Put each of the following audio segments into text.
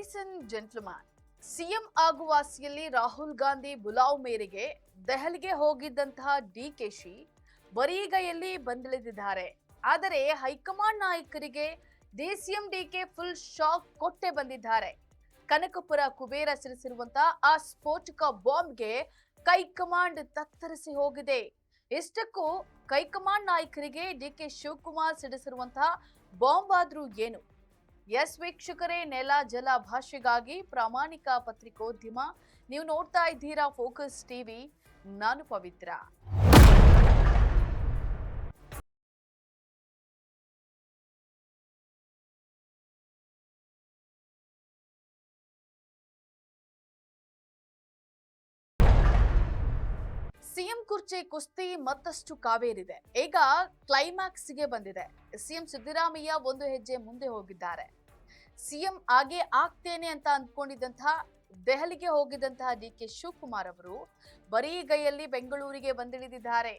Ladies and gentleman, CM ಆಗುವ ಆಸೆಯಲ್ಲಿ ರಾಹುಲ್ ಗಾಂಧಿ ಬುಲಾವ್ ಮೇರೆಗೆ ದೆಹಲಿಗೆ ಹೋಗಿದ್ದಂತಹ ಡಿಕೆಶಿ ಬರಿಗೈಯಲ್ಲಿ ಬಂದಿಳಿದಿದ್ದಾರೆ. ಆದರೆ ಹೈಕಮಾಂಡ್ ನಾಯಕರಿಗೆ ಡಿಸಿಎಂ ಡಿಕೆ ಫುಲ್ ಶಾಕ್ ಕೊಟ್ಟೆ ಬಂದಿದ್ದಾರೆ. ಕನಕಪುರ ಕುಬೇರ ಸಿಡಿಸಿರುವಂತಹ ಆ ಸ್ಫೋಟಕ ಬಾಂಬ್ಗೆ ಕೈಕಮಾಂಡ್ ತತ್ತರಿಸಿ ಹೋಗಿದೆ. ಇಷ್ಟಕ್ಕೂ ಕೈಕಮಾಂಡ್ ನಾಯಕರಿಗೆ ಡಿಕೆ ಶಿವಕುಮಾರ್ ಸಿಡಿಸಿರುವಂತಹ ಬಾಂಬ್ ಆದ್ರೂ ಏನು? ಎಸ್ ವೀಕ್ಷಕರೇ, ನೆಲ ಜಲ ಭಾಷೆಗಾಗಿ ಪ್ರಾಮಾಣಿಕ ಪತ್ರಿಕೋದ್ಯಮ. ನೀವು ನೋಡ್ತಾ ಇದ್ದೀರಾ ಫೋಕಸ್ ಟಿವಿ. ನಾನು ಪವಿತ್ರ. ಸಿಎಂ ಕುರ್ಚಿ ಕುಸ್ತಿ ಮತ್ತಷ್ಟು ಕಾವೇರಿದೆ. ಈಗ ಕ್ಲೈಮ್ಯಾಕ್ಸ್ಗೆ ಬಂದಿದೆ. ಸಿಎಂ ಸಿದ್ದರಾಮಯ್ಯ ಒಂದು ಹೆಜ್ಜೆ ಮುಂದೆ ಹೋಗಿದ್ದಾರೆ. ಸಿಎಂ ಆಗೇ ಆಗ್ತೇನೆ ಅಂತ ಅಂದ್ಕೊಂಡಿದ್ದಂತಹ ದೆಹಲಿಗೆ ಹೋಗಿದ್ದಂತಹ ಡಿಕೆ ಶಿವಕುಮಾರ್ ಅವರು ಬರಿಗೈಯಲ್ಲಿ ಬೆಂಗಳೂರಿಗೆ ಬಂದಿಳಿದಿದ್ದಾರೆ.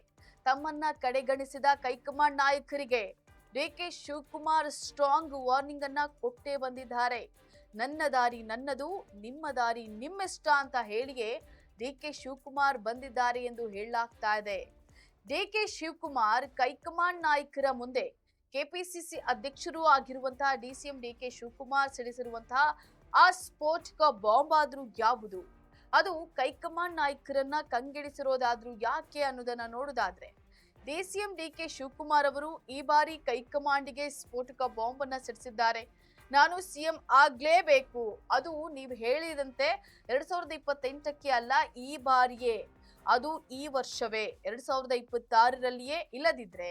ತಮ್ಮನ್ನ ಕಡೆಗಣಿಸಿದ ಕೈಕಮಾಂಡ್ ನಾಯಕರಿಗೆ ಡಿಕೆ ಶಿವಕುಮಾರ್ ಸ್ಟ್ರಾಂಗ್ ವಾರ್ನಿಂಗ್ ಅನ್ನ ಕೊಟ್ಟೇ ಬಂದಿದ್ದಾರೆ. ನನ್ನ ದಾರಿ ನನ್ನದು, ನಿಮ್ಮ ದಾರಿ ನಿಮ್ಮಿಷ್ಟ ಅಂತ ಹೇಳಿಯೇ ಡಿಕೆ ಶಿವಕುಮಾರ್ ಬಂದಿದ್ದಾರೆ ಎಂದು ಹೇಳಲಾಗ್ತಾ ಇದೆ. ಡಿಕೆ ಶಿವಕುಮಾರ್ ಕೈಕಮಾಂಡ್ ನಾಯಕರ ಮುಂದೆ ಕೆಪಿಸಿಸಿ ಅಧ್ಯಕ್ಷರು ಆಗಿರುವಂತಹ ಡಿಸಿಎಂ ಡಿಕೆ ಶಿವಕುಮಾರ್ ಸಿಡಿಸಿರುವಂತಹ ಆ ಸ್ಫೋಟಕ ಬಾಂಬ್ ಆದ್ರೂ ಯಾವುದು? ಅದು ಕೈಕಮಾಂಡ್ ನಾಯಕರನ್ನ ಕಂಗೆಡಿಸಿರೋದಾದ್ರೂ ಯಾಕೆ ಅನ್ನೋದನ್ನ ನೋಡೋದಾದ್ರೆ, ಡಿಸಿಎಂ ಡಿಕೆ ಶಿವಕುಮಾರ್ ಅವರು ಈ ಬಾರಿ ಕೈಕಮಾಂಡ್ಗೆ ಸ್ಫೋಟಕ ಬಾಂಬ್ ಅನ್ನ ಸಿಡಿಸಿದ್ದಾರೆ. ನಾನು ಸಿಎಂ ಆಗ್ಲೇಬೇಕು, ಅದು ನೀವು ಹೇಳಿದಂತೆ 2028ಕ್ಕೆ ಅಲ್ಲ, ಈ ಬಾರಿಯೇ, ಅದು ಈ ವರ್ಷವೇ 2026ರಲ್ಲಿಯೇ. ಇಲ್ಲದಿದ್ರೆ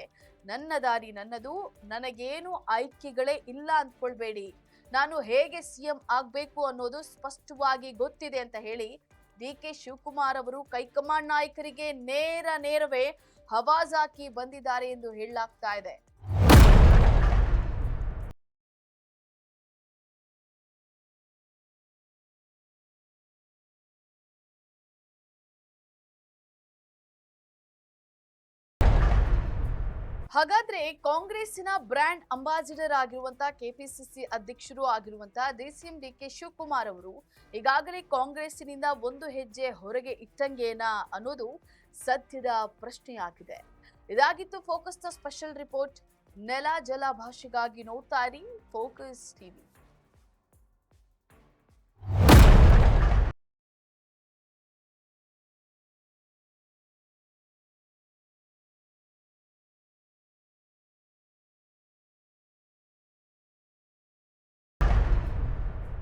ನನ್ನ ದಾರಿ ನನ್ನದು, ನನಗೇನು ಆಯ್ಕೆಗಳೇ ಇಲ್ಲ ಅಂದ್ಕೊಳ್ಬೇಡಿ, ನಾನು ಹೇಗೆ ಸಿಎಂ ಆಗ್ಬೇಕು ಅನ್ನೋದು ಸ್ಪಷ್ಟವಾಗಿ ಗೊತ್ತಿದೆ ಅಂತ ಹೇಳಿ ಡಿಕೆ ಶಿವಕುಮಾರ್ ಅವರು ಕೈಕಮಾಂಡ್ ನಾಯಕರಿಗೆ ನೇರವೇ ಹವಾಜ್ ಹಾಕಿ ಬಂದಿದ್ದಾರೆ ಎಂದು ಹೇಳಲಾಗ್ತಾ ಇದೆ. ಹಾಗಾದ್ರೆ ಕಾಂಗ್ರೆಸ್ಸಿನ ಬ್ರ್ಯಾಂಡ್ ಅಂಬಾಸಿಡರ್ ಆಗಿರುವಂತಹ ಕೆಪಿಸಿಸಿ ಅಧ್ಯಕ್ಷರು ಆಗಿರುವಂತಹ ಡಿಸಿಎಂ ಡಿಕೆ ಶಿವಕುಮಾರ್ ಅವರು ಈಗಾಗಲೇ ಕಾಂಗ್ರೆಸ್ಸಿನಿಂದ ಒಂದು ಹೆಜ್ಜೆ ಹೊರಗೆ ಇಟ್ಟಂಗೇನಾ ಅನ್ನೋದು ಸದ್ಯದ ಪ್ರಶ್ನೆಯಾಗಿದೆ. ಇದಾಗಿತ್ತು ಫೋಕಸ್ ದ ಸ್ಪೆಷಲ್ ರಿಪೋರ್ಟ್. ನೆಲ ಜಲ ಭಾಷೆಗಾಗಿ ನೋಡ್ತಾ ಇರಿ ಫೋಕಸ್ ಟಿವಿ.